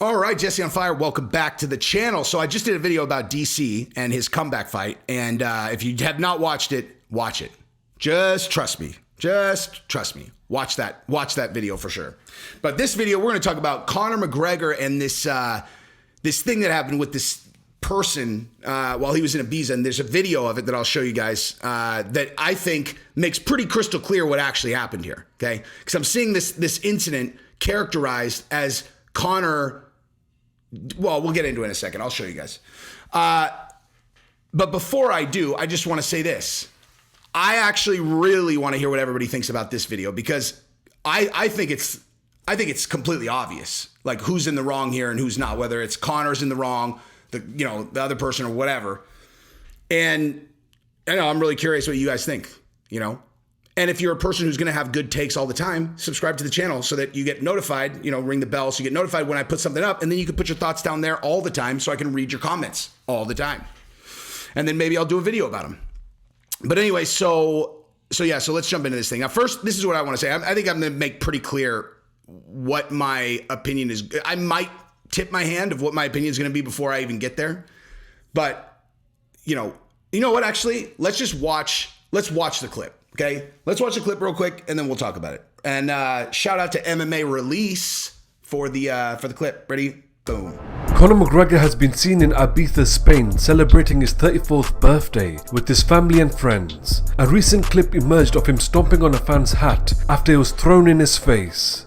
All right, Jesse on Fire, welcome back to the channel. So I just did a video about DC and his comeback fight. And if you have not watched it, watch it. Just trust me. Just trust me. Watch that video for sure. But this video, we're going to talk about Conor McGregor and this thing that happened with this person while he was in Ibiza. And there's a video of it that I'll show you guys that I think makes pretty crystal clear what actually happened here. Okay, because I'm seeing this incident characterized as Conor. Well, we'll get into it in a second. I'll show you guys. But before I do, I just want to say this. I actually really want to hear what everybody thinks about this video because I think it's completely obvious, like who's in the wrong here and who's not, whether it's Conor's in the wrong, the other person or whatever. And I know I'm really curious what you guys think, And if you're a person who's going to have good takes all the time, subscribe to the channel so that you get notified, ring the bell so you get notified when I put something up, and then you can put your thoughts down there all the time so I can read your comments all the time. And then maybe I'll do a video about them. But anyway, so let's jump into this thing. Now, first, this is what I want to say. I think I'm going to make pretty clear what my opinion is. I might tip my hand of what my opinion is going to be before I even get there. But, you know what, actually, let's watch the clip. Okay, let's watch the clip real quick, and then we'll talk about it. And shout out to MMA Release for the clip. Ready? Boom. Conor McGregor has been seen in Ibiza, Spain, celebrating his 34th birthday with his family and friends. A recent clip emerged of him stomping on a fan's hat after it was thrown in his face.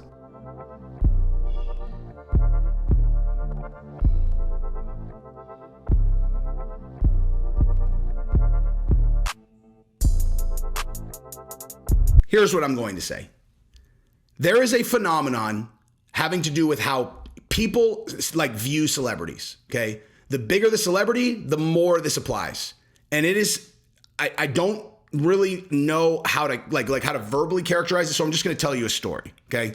Here's what I'm going to say. There is a phenomenon having to do with how people view celebrities, okay? The bigger the celebrity, the more this applies. And it is, I don't really know how to how to verbally characterize it, so I'm just going to tell you a story, okay?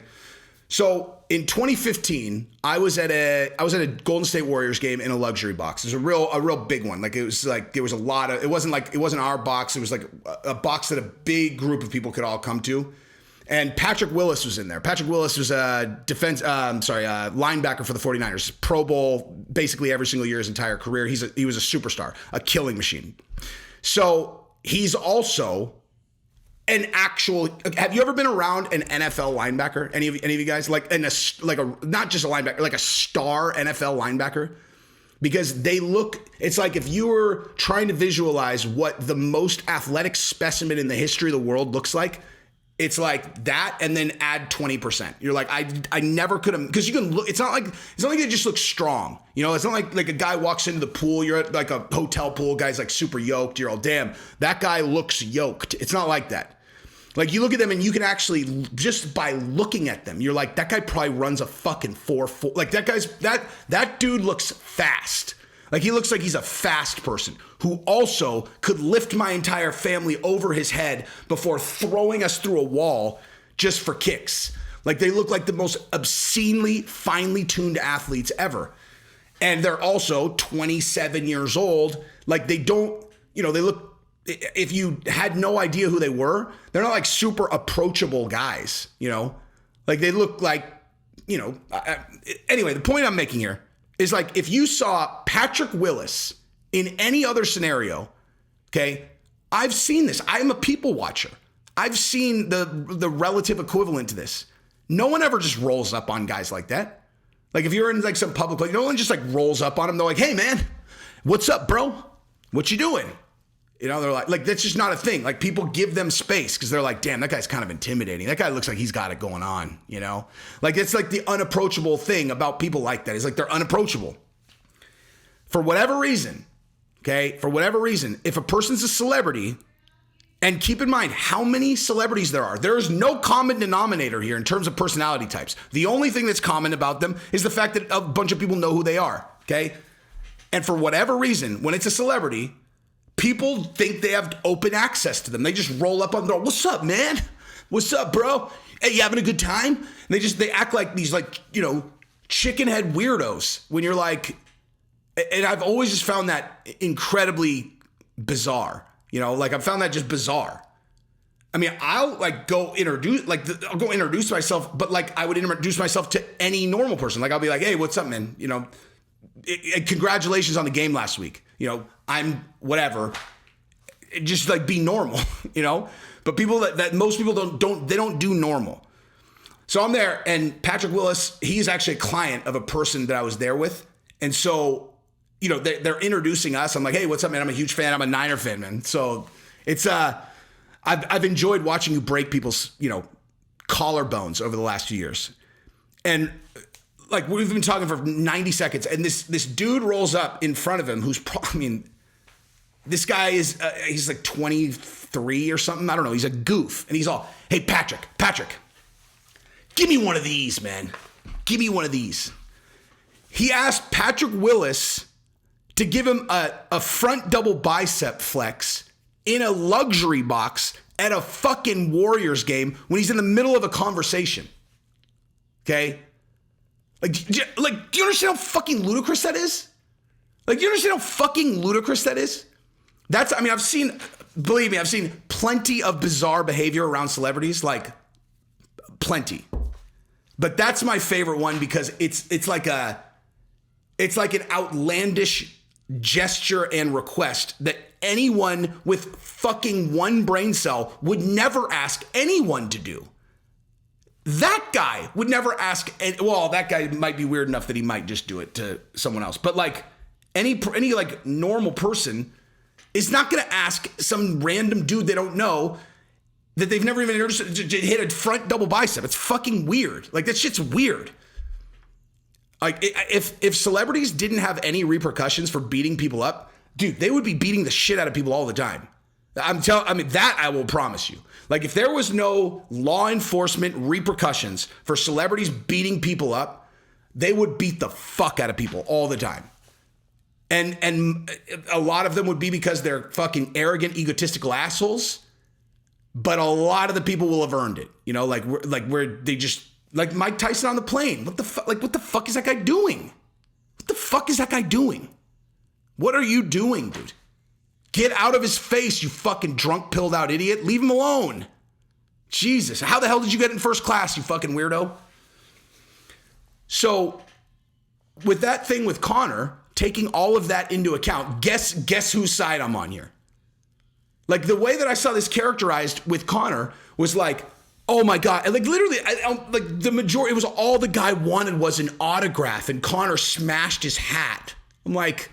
So in 2015, I was at a Golden State Warriors game in a luxury box. It was a real big one. There was a lot of, it wasn't our box. It was like a box that a big group of people could all come to. And Patrick Willis was in there. Patrick Willis was a linebacker for the 49ers. Pro Bowl basically every single year his entire career. He was a superstar, a killing machine. So he's also an actual. Have you ever been around an NFL linebacker? Any of you guys not just a linebacker, like a star NFL linebacker? Because they look. It's like if you were trying to visualize what the most athletic specimen in the history of the world looks like. It's like that, and then add 20%. You're like, I never could have, because you can look. It's not like they just look strong. It's not like a guy walks into the pool. You're at like a hotel pool. Guy's like super yoked. You're all, damn, that guy looks yoked. It's not like that. Like you look at them and you can actually, just by looking at them, you're like, that guy probably runs a fucking 4.4. Like that dude looks fast. Like he looks like he's a fast person who also could lift my entire family over his head before throwing us through a wall just for kicks. Like they look like the most obscenely finely tuned athletes ever. And they're also 27 years old. Like they don't, they look, if you had no idea who they were, they're not like super approachable guys, Like they look like, anyway, the point I'm making here is like if you saw Patrick Willis in any other scenario, okay, I've seen this. I'm a people watcher. I've seen the relative equivalent to this. No one ever just rolls up on guys like that. Like if you're in like some public place, no one just like rolls up on them. They're like, hey man, what's up, bro? What you doing? They're like that's just not a thing. Like people give them space because they're like, damn, that guy's kind of intimidating. That guy looks like he's got it going on, Like it's like the unapproachable thing about people like that. It's like they're unapproachable. For whatever reason, okay? For whatever reason, if a person's a celebrity, and keep in mind how many celebrities there are. There is no common denominator here in terms of personality types. The only thing that's common about them is the fact that a bunch of people know who they are, okay? And for whatever reason, when it's a celebrity, people think they have open access to them. They just roll up on the door. What's up, man? What's up, bro? Hey, you having a good time? And they act like these chicken head weirdos when you're like, and I've always just found that incredibly bizarre. I've found that just bizarre. I mean, I'll like go introduce myself, but like I would introduce myself to any normal person. Like I'll be like, hey, what's up, man? You know, congratulations on the game last week. You know, I'm whatever. Just like be normal, you know? But people that most people don't do normal. So I'm there, and Patrick Willis, he's actually a client of a person that I was there with. And so, you know, they're introducing us. I'm like, hey, what's up, man? I'm a huge fan. I'm a Niner fan, man. So it's, I've enjoyed watching you break people's, you know, collarbones over the last few years. And like, we've been talking for 90 seconds, and this dude rolls up in front of him who's, this guy is, he's like 23 or something. I don't know. He's a goof. And he's all, hey, Patrick, give me one of these, man. Give me one of these. He asked Patrick Willis to give him a front double bicep flex in a luxury box at a fucking Warriors game when he's in the middle of a conversation. Okay? Like, do you understand how fucking ludicrous that is? Like, do you understand how fucking ludicrous that is? Believe me, I've seen plenty of bizarre behavior around celebrities, like plenty. But that's my favorite one because it's like an outlandish gesture and request that anyone with fucking one brain cell would never ask anyone to do. That guy would never ask, that guy might be weird enough that he might just do it to someone else. But like any like normal person is not going to ask some random dude they don't know that they've never even introduced to hit a front double bicep. It's fucking weird. Like that shit's weird. Like if celebrities didn't have any repercussions for beating people up, dude, they would be beating the shit out of people all the time. That I will promise you. Like if there was no law enforcement repercussions for celebrities beating people up, they would beat the fuck out of people all the time. And a lot of them would be because they're fucking arrogant, egotistical assholes. But a lot of the people will have earned it. You know, where they just, like Mike Tyson on the plane. What the fuck is that guy doing? What the fuck is that guy doing? What are you doing, dude? Get out of his face, you fucking drunk, pilled out idiot. Leave him alone. Jesus, how the hell did you get in first class, you fucking weirdo? So, with that thing with Conor, taking all of that into account, guess whose side I'm on here? Like the way that I saw this characterized with Conor was like, oh my God. And like literally, like the majority, it was all the guy wanted was an autograph and Conor smashed his hat. I'm like,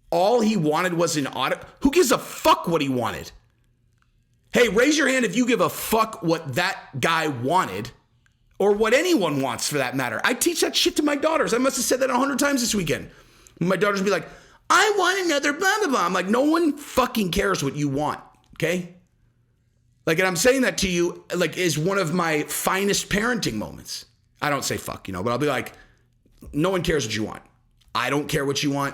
all he wanted was an autograph. Who gives a fuck what he wanted? Hey, raise your hand if you give a fuck what that guy wanted or what anyone wants for that matter. I teach that shit to my daughters. I must have said that 100 times this weekend. My daughters would be like, I want another blah, blah, blah. I'm like, no one fucking cares what you want, okay? Like, and I'm saying that to you, like, is one of my finest parenting moments. I don't say fuck, you know, but I'll be like, no one cares what you want. I don't care what you want.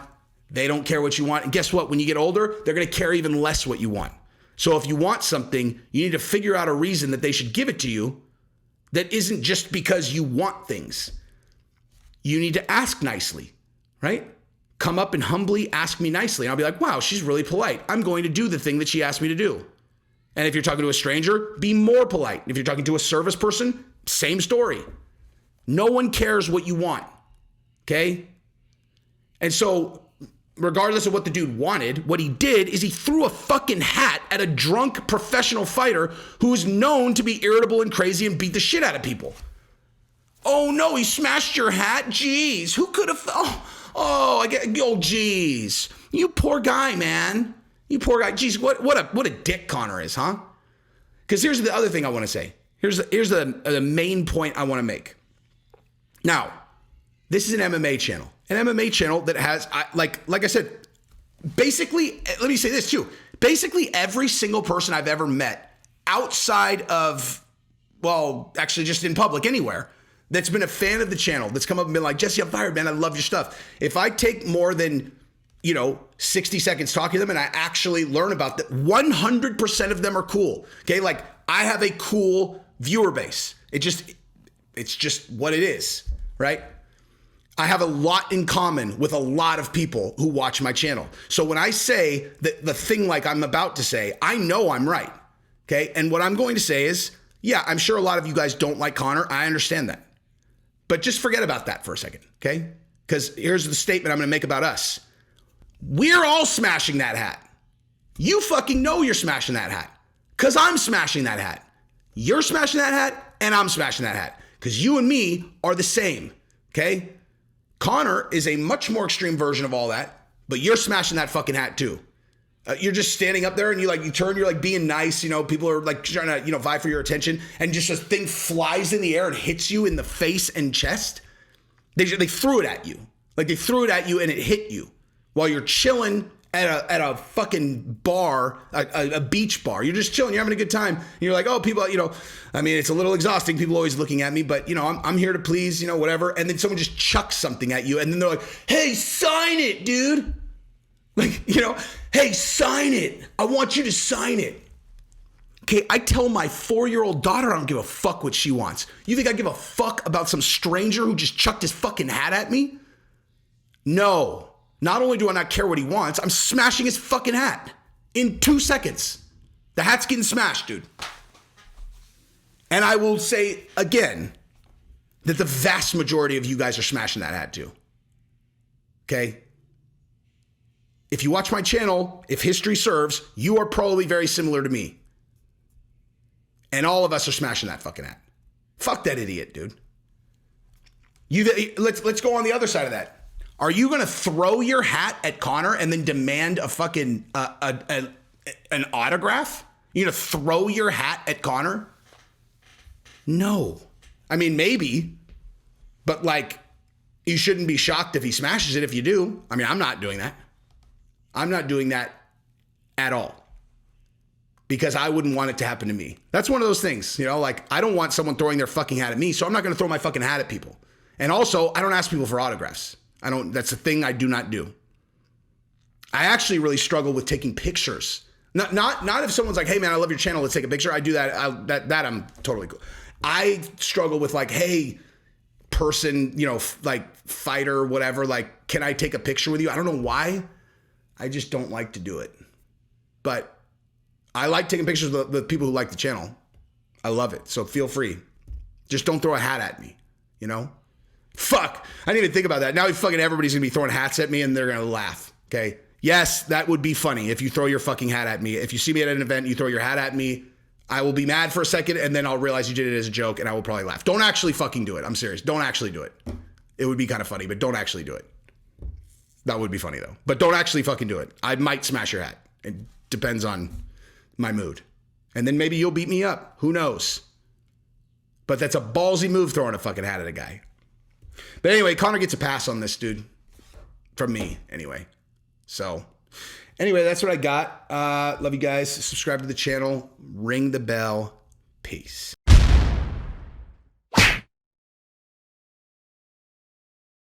They don't care what you want. And guess what? When you get older, they're going to care even less what you want. So if you want something, you need to figure out a reason that they should give it to you that isn't just because you want things. You need to ask nicely, right? Come up and humbly ask me nicely. And I'll be like, wow, she's really polite. I'm going to do the thing that she asked me to do. And if you're talking to a stranger, be more polite. If you're talking to a service person, same story. No one cares what you want, okay? And so regardless of what the dude wanted, what he did is he threw a fucking hat at a drunk professional fighter who is known to be irritable and crazy and beat the shit out of people. Oh no, he smashed your hat? Jeez, who could have... jeez. You poor guy, man. You poor guy. Jeez, what a dick Conor is, huh? Because here's the other thing I want to say. Here's the main point I want to make. Now, this is an MMA channel. An MMA channel that has, like I said, basically, let me say this too. Basically every single person I've ever met outside of, well, actually just in public anywhere, that's been a fan of the channel, that's come up and been like, Jesse, I'm fired, man. I love your stuff. If I take more than, 60 seconds talking to them and I actually learn about that, 100% of them are cool. Okay. Like I have a cool viewer base. It's just what it is, right? I have a lot in common with a lot of people who watch my channel. So when I say that the thing like I'm about to say, I know I'm right. Okay. And what I'm going to say is, yeah, I'm sure a lot of you guys don't like Conor. I understand that. But just forget about that for a second. Okay. Because here's the statement I'm going to make about us. We're all smashing that hat. You fucking know you're smashing that hat. Because I'm smashing that hat. You're smashing that hat, and I'm smashing that hat. Because you and me are the same. Okay? Conor is a much more extreme version of all that, but you're smashing that fucking hat too. You're just standing up there and you turn, you're like being nice, people are like trying to, vie for your attention, and just a thing flies in the air and hits you in the face and chest. They threw it at you. Like they threw it at you and it hit you while you're chilling at a fucking bar, a beach bar. You're just chilling, you're having a good time. And you're like, oh, people, it's a little exhausting. People always looking at me, but I'm here to please, whatever. And then someone just chucks something at you and then they're like, hey, sign it, dude. Like, hey, sign it. I want you to sign it. Okay, I tell my 4-year-old daughter I don't give a fuck what she wants. You think I give a fuck about some stranger who just chucked his fucking hat at me? No. Not only do I not care what he wants, I'm smashing his fucking hat in 2 seconds. The hat's getting smashed, dude. And I will say again that the vast majority of you guys are smashing that hat too. Okay? If you watch my channel, if history serves, you are probably very similar to me. And all of us are smashing that fucking hat. Fuck that idiot, dude. Let's go on the other side of that. Are you going to throw your hat at Conor and then demand a fucking an autograph? You're going to throw your hat at Conor? No. I mean, maybe. But you shouldn't be shocked if he smashes it if you do. I mean, I'm not doing that. I'm not doing that at all. Because I wouldn't want it to happen to me. That's one of those things, I don't want someone throwing their fucking hat at me, so I'm not going to throw my fucking hat at people. And also, I don't ask people for autographs. That's a thing I do not do. I actually really struggle with taking pictures. Not if someone's like, hey man, I love your channel, let's take a picture. I do that. That I'm totally cool. I struggle with hey, person, fighter, whatever, can I take a picture with you? I don't know why. I just don't like to do it. But I like taking pictures with the people who like the channel. I love it. So feel free. Just don't throw a hat at me, Fuck. I didn't even think about that. Now fucking everybody's going to be throwing hats at me and they're going to laugh. Okay. Yes, that would be funny if you throw your fucking hat at me. If you see me at an event, you throw your hat at me, I will be mad for a second and then I'll realize you did it as a joke and I will probably laugh. Don't actually fucking do it. I'm serious. Don't actually do it. It would be kind of funny, but don't actually do it. That would be funny though. But don't actually fucking do it. I might smash your hat. It depends on my mood. And then maybe you'll beat me up. Who knows? But that's a ballsy move, throwing a fucking hat at a guy. But anyway, Conor gets a pass on this, dude. From me, anyway. So, anyway, that's what I got. Love you guys. Subscribe to the channel. Ring the bell. Peace.